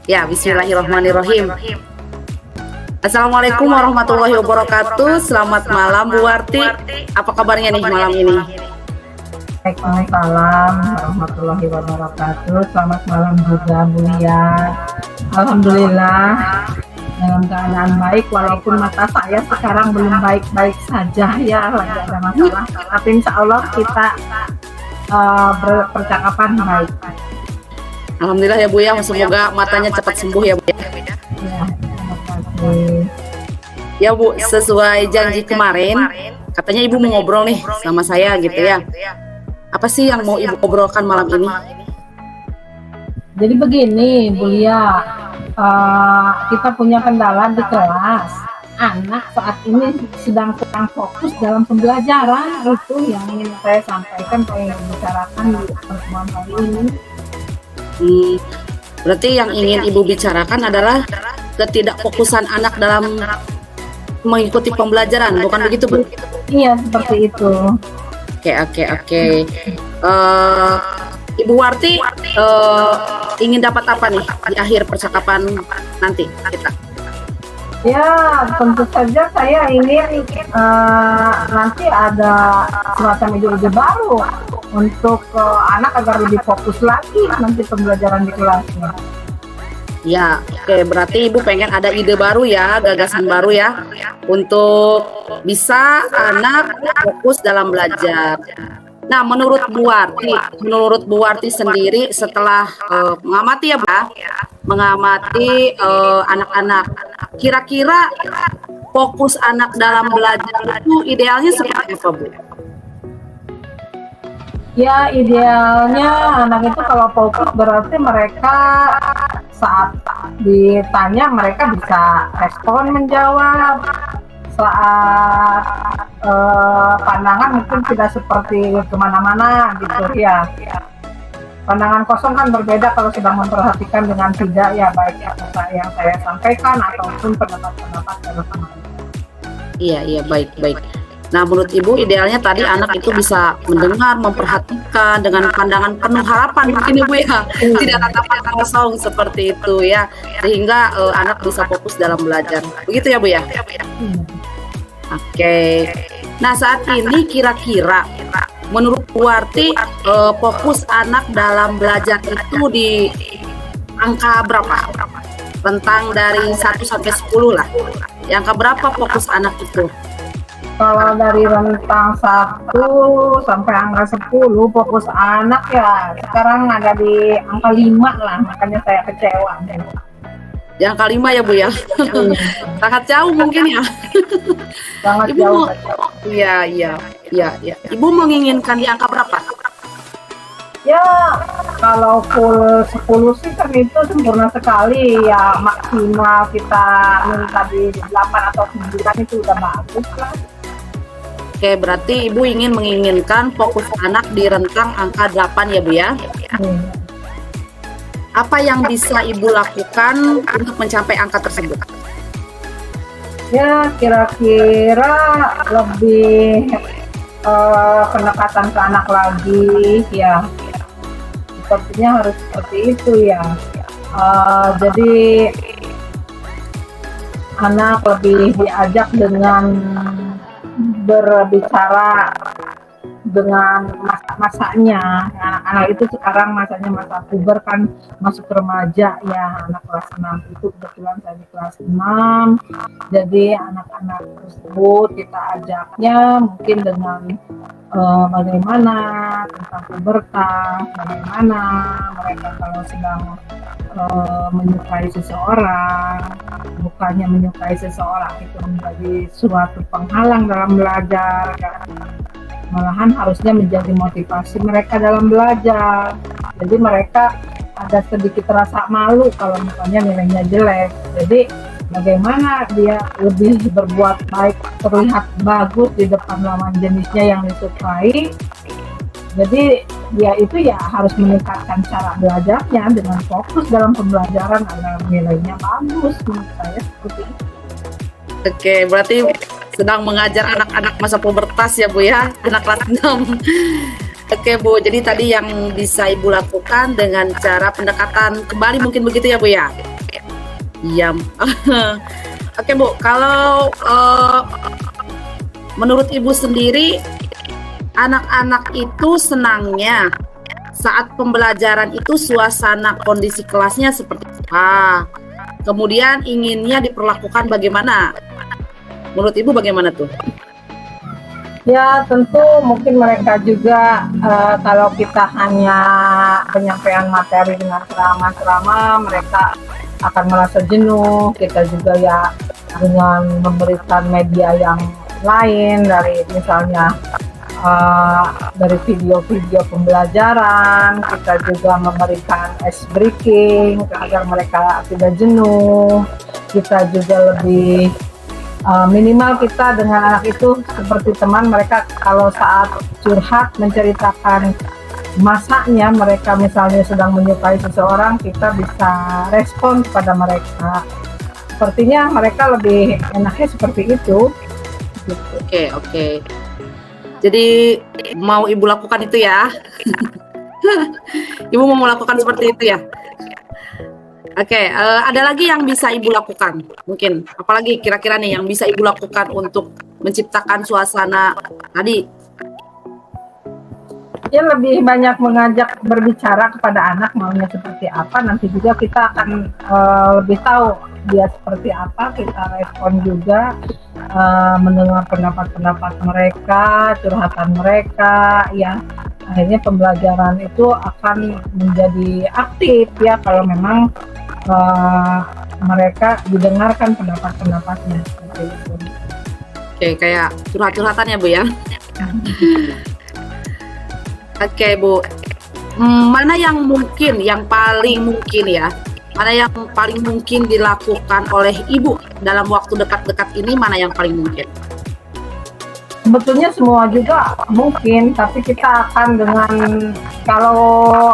Ya, bismillahirrahmanirrahim. Assalamualaikum warahmatullahi wabarakatuh. Selamat malam Bu Warti. Apa kabarnya nih malam ini? Waalaikumsalam warahmatullahi wabarakatuh. Selamat malam juga Bu Lia. Alhamdulillah dalam keadaan baik, walaupun mata saya sekarang belum baik-baik saja ya, lagi ada masalah. Tapi insya Allah kita berpercakapan baik. Alhamdulillah ya Bu ya, semoga matanya cepat sembuh ya Bu ya. Ya, terima kasih. Ya Bu, sesuai janji kemarin, katanya Ibu mau ngobrol nih sama saya gitu ya. Apa sih yang mau Ibu obrolkan malam ini? Jadi begini Bu Lia, kita punya kendala di kelas. Anak saat ini sedang kurang fokus dalam pembelajaran, itu yang ingin saya sampaikan, saya ingin bicarakan di pertemuan kali ini. Berarti yang ingin Ibu bicarakan adalah ketidakfokusan anak dalam mengikuti pembelajaran, bukan begitu Bu? Iya, seperti itu. Oke. Ibu Warti ingin dapat apa nih di akhir percakapan nanti kita? Ya, tentu saja saya ingin nanti ada semacam ide-ide baru untuk anak agar lebih fokus lagi nanti pembelajaran di kelasnya. Ya, oke. Berarti Ibu pengen ada ide baru ya, gagasan baru ya, untuk bisa anak fokus dalam belajar. Nah, menurut Bu Warti sendiri setelah mengamati ya, Bu, mengamati anak-anak, kira-kira fokus anak dalam belajar itu idealnya seperti apa, Bu? Ya, idealnya anak itu kalau fokus berarti mereka saat ditanya mereka bisa respon, menjawab. Saat pandangan mungkin tidak seperti kemana-mana gitu ya. Pandangan kosong kan berbeda kalau sedang memperhatikan dengan tidak ya, baik apa yang saya sampaikan ataupun pendapat-pendapat dari teman. Iya, baik. Nah, menurut Ibu idealnya tadi anak itu bisa mendengar, memperhatikan dengan pandangan penuh harapan mungkin Ibu ya, tidak tatapan kosong seperti itu ya, sehingga anak bisa fokus dalam belajar. Begitu ya Bu ya? Oke. Nah, saat ini kira-kira menurut Bu Warti fokus anak dalam belajar itu di angka berapa? Rentang dari 1 sampai 10 lah. Di angka berapa fokus anak itu? Kalau dari rentang 1 sampai angka 10 fokus anak ya sekarang ada di angka 5 lah, makanya saya kecewa. Di angka 5 ya Bu ya? Sangat jauh mungkin ya? Sangat Ibu jauh. Iya. Ibu menginginkan di angka berapa? Ya kalau full 10 sih kan itu sempurna sekali ya, maksimal kita minta di 8 atau 9 itu udah bagus lah. Oke, berarti Ibu menginginkan fokus anak di rentang angka 8 ya Bu ya? Apa yang bisa Ibu lakukan untuk mencapai angka tersebut? Ya kira-kira lebih pendekatan ke anak lagi ya, sepertinya harus seperti itu ya. Jadi anak lebih diajak dengan berbicara dengan masa-masanya. Anak-anak itu sekarang masanya masa puber kan, masuk remaja ya, anak kelas 6 itu kebetulan saya di kelas 6. Jadi anak-anak tersebut kita ajaknya mungkin dengan bagaimana tentang pubertas, bagaimana mereka kalau sedang menyukai seseorang, bukannya menyukai seseorang itu menjadi suatu penghalang dalam belajar, malahan harusnya menjadi motivasi mereka dalam belajar. Jadi mereka ada sedikit rasa malu kalau misalnya nilainya jelek. Jadi bagaimana dia lebih berbuat baik, terlihat bagus di depan lawan jenisnya yang disukai. Jadi dia itu ya harus meningkatkan cara belajarnya dengan fokus dalam pembelajaran agar nilainya bagus, menurut saya seperti itu. Oke, berarti sedang mengajar anak-anak masa pubertas ya Bu ya, anak kelas 6. Oke Bu, jadi tadi yang bisa Ibu lakukan dengan cara pendekatan kembali mungkin begitu ya Bu ya? Iya. Oke Bu, kalau menurut Ibu sendiri, anak-anak itu senangnya saat pembelajaran itu suasana kondisi kelasnya seperti apa? Kemudian inginnya diperlakukan bagaimana? Menurut Ibu bagaimana tuh? Ya tentu mungkin mereka juga kalau kita hanya penyampaian materi dengan ceramah-ceramah, mereka akan merasa jenuh. Kita juga ya dengan memberikan media yang lain dari misalnya dari video-video pembelajaran, kita juga memberikan ice breaking agar mereka tidak jenuh. Kita juga lebih minimal kita dengan anak itu seperti teman. Mereka kalau saat curhat menceritakan masanya, mereka misalnya sedang menyukai seseorang, kita bisa respon kepada mereka. Sepertinya mereka lebih enaknya seperti itu. Oke. Jadi mau Ibu lakukan itu ya? Ibu mau melakukan seperti itu ya? Oke, ada lagi yang bisa Ibu lakukan? Mungkin, apalagi kira-kira nih yang bisa Ibu lakukan untuk menciptakan suasana tadi? Ya lebih banyak mengajak berbicara kepada anak maunya seperti apa. Nanti juga kita akan lebih tahu dia seperti apa. Kita respon juga, mendengar pendapat-pendapat mereka, curhatan mereka, ya. Akhirnya pembelajaran itu akan menjadi aktif ya kalau memang mereka didengarkan pendapat-pendapatnya. Oke, kayak curhat-curhatan ya Bu ya? Oke Bu, mana yang mungkin, yang paling mungkin ya, mana yang paling mungkin dilakukan oleh Ibu dalam waktu dekat-dekat ini, mana yang paling mungkin? Sebetulnya semua juga mungkin, tapi kita akan dengan, kalau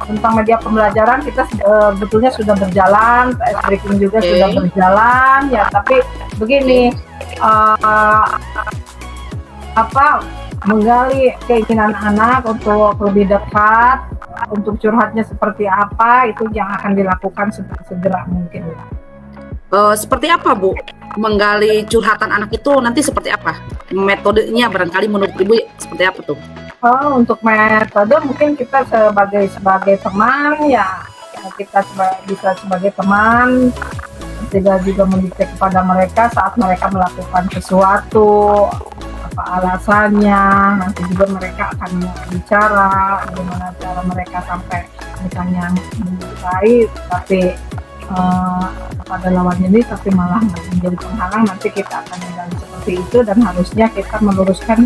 tentang media pembelajaran kita sebetulnya sudah berjalan, ice breaking juga sudah berjalan ya, tapi begini, menggali keinginan anak untuk lebih dekat, untuk curhatnya seperti apa, itu yang akan dilakukan segera mungkin. Seperti apa Bu? Menggali curhatan anak itu nanti seperti apa? Metodenya barangkali menurut Ibu seperti apa tuh? Untuk metode mungkin kita sebagai teman ya, kita bisa sebagai teman, tidak juga mendikte kepada mereka saat mereka melakukan sesuatu, apa alasannya. Nanti juga mereka akan bicara bagaimana cara mereka sampai misalnya menyukai tapi pada lawan jenis tapi malah menjadi penghalang. Nanti kita akan menggali seperti itu, dan harusnya kita meluruskan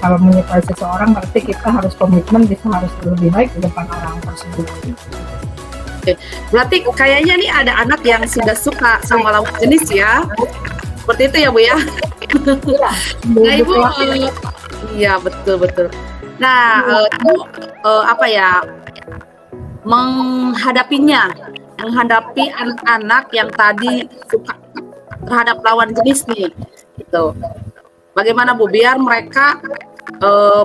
kalau menyukai seseorang berarti kita harus komitmen bisa harus lebih baik di depan orang tersebut. Oke. Berarti kayaknya nih ada anak yang sudah suka sama lawan jenis ya, seperti itu ya Bu ya? Nah Ibu, iya betul. Nah Ibu apa ya, menghadapi anak-anak yang tadi suka terhadap lawan jenis nih, gitu. Bagaimana Bu biar mereka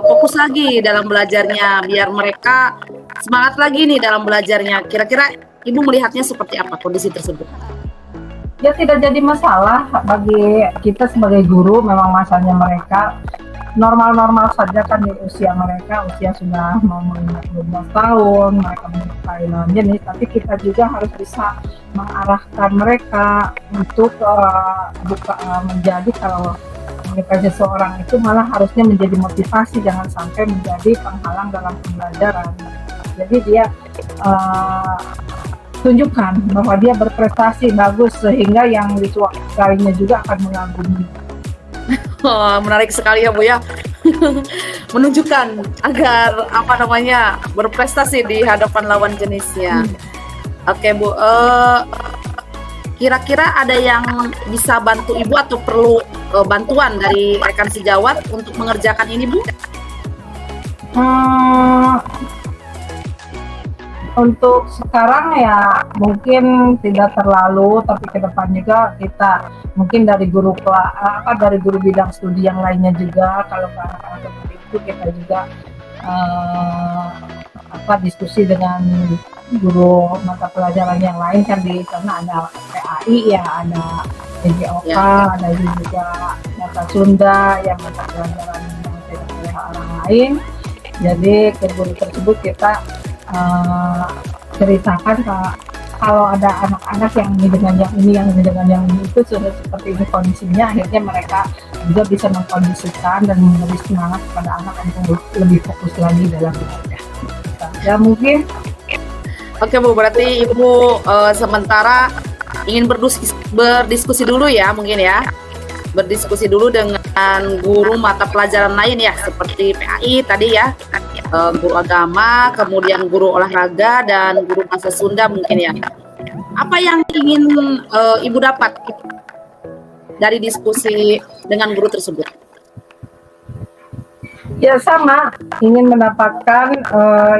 fokus lagi dalam belajarnya, biar mereka semangat lagi nih dalam belajarnya. Kira-kira Ibu melihatnya seperti apa kondisi tersebut? Ya tidak jadi masalah bagi kita sebagai guru, memang masanya mereka normal-normal saja kan di usia mereka, usia sudah mau menginjak 12 tahun, mereka menyukai lawan jenis, tapi kita juga harus bisa mengarahkan mereka untuk menjadi kalau menyukai seseorang itu malah harusnya menjadi motivasi, jangan sampai menjadi penghalang dalam pembelajaran. Jadi dia tunjukkan bahwa dia berprestasi bagus sehingga yang disukainya juga akan mengagumi. Menarik sekali ya Bu ya. Menunjukkan agar berprestasi di hadapan lawan jenisnya. Oke Bu, kira-kira ada yang bisa bantu Ibu atau perlu bantuan dari rekan sejawat untuk mengerjakan ini Bu? Untuk sekarang ya mungkin tidak terlalu, tapi ke depan juga kita mungkin dari guru bidang studi yang lainnya juga, kalau anak-anak seperti itu kita juga diskusi dengan guru mata pelajaran yang lain kan di sana ada PAI ya, ada PJOK, Ya. ada juga bahasa Sunda yang mata pelajaran yang tidak oleh orang lain. Jadi ke guru tersebut kita ceritakan kalau ada anak-anak yang ini dengan yang ini, yang ini dengan yang ini, itu sudah seperti ini kondisinya, akhirnya mereka juga bisa mengkondisikan dan memberi semangat kepada anak untuk lebih fokus lagi dalam belajar. Ya mungkin. Oke Bu, berarti Ibu sementara ingin berdiskusi dulu ya, mungkin ya. Berdiskusi dulu dengan guru mata pelajaran lain ya, seperti PAI tadi ya, guru agama, kemudian guru olahraga, dan guru bahasa Sunda mungkin ya. Apa yang ingin Ibu dapat dari diskusi dengan guru tersebut? Ya sama, ingin mendapatkan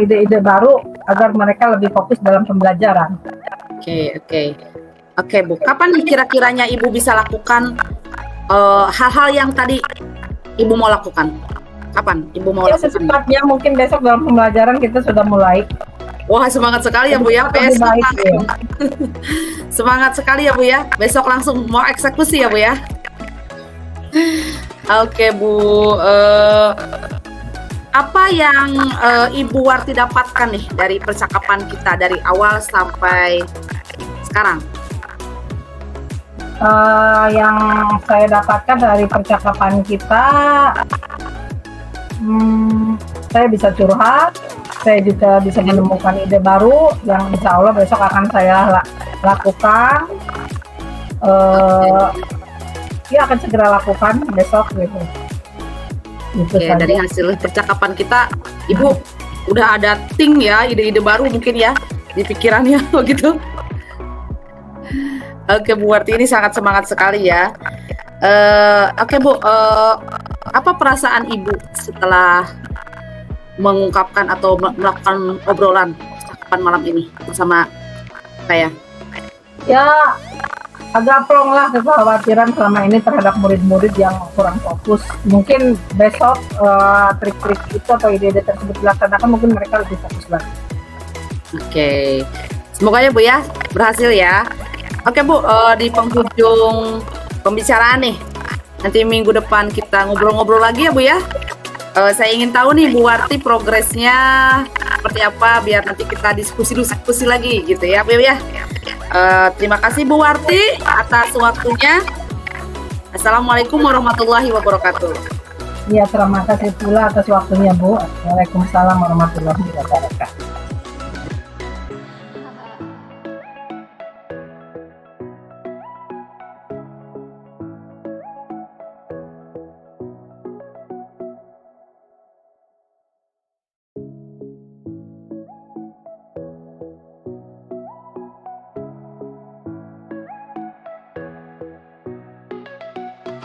ide-ide baru agar mereka lebih fokus dalam pembelajaran. Oke Bu, kapan kira-kiranya Ibu bisa lakukan hal-hal yang tadi Ibu mau lakukan? Kapan Ibu mau lakukan? Secepatnya, mungkin besok dalam pembelajaran kita sudah mulai. Wah, semangat sekali ya Bu ya. Besok langsung. Semangat sekali ya Bu ya. Besok langsung mau eksekusi ya Bu ya. Oke Bu, apa yang Ibu Warti dapatkan nih dari percakapan kita dari awal sampai sekarang? Yang saya dapatkan dari percakapan kita, saya bisa curhat, saya juga bisa menemukan ide baru yang insya Allah besok akan saya lakukan. Ya akan segera lakukan besok gitu. Oke, dari hasil percakapan kita, Ibu udah ada ya, ide-ide baru mungkin ya di pikirannya begitu. Oke Bu Warti, ini sangat semangat sekali ya. Oke Bu, apa perasaan Ibu setelah mengungkapkan atau melakukan obrolan percakapan malam ini bersama saya? Ya agak plong lah kekhawatiran selama ini terhadap murid-murid yang kurang fokus. Mungkin besok trik-trik itu atau ide-ide tersebut dilaksanakan, mungkin mereka lebih fokus lagi. Oke, semoga ya Bu ya berhasil ya. Oke Bu, di penghujung pembicaraan nih, nanti minggu depan kita ngobrol-ngobrol lagi ya Bu ya. Saya ingin tahu nih Bu Warti progresnya seperti apa, biar nanti kita diskusi lagi gitu ya Bu ya. Terima kasih Bu Warti atas waktunya. Assalamualaikum warahmatullahi wabarakatuh. Ya, terima kasih pula atas waktunya Bu. Waalaikumsalam warahmatullahi wabarakatuh.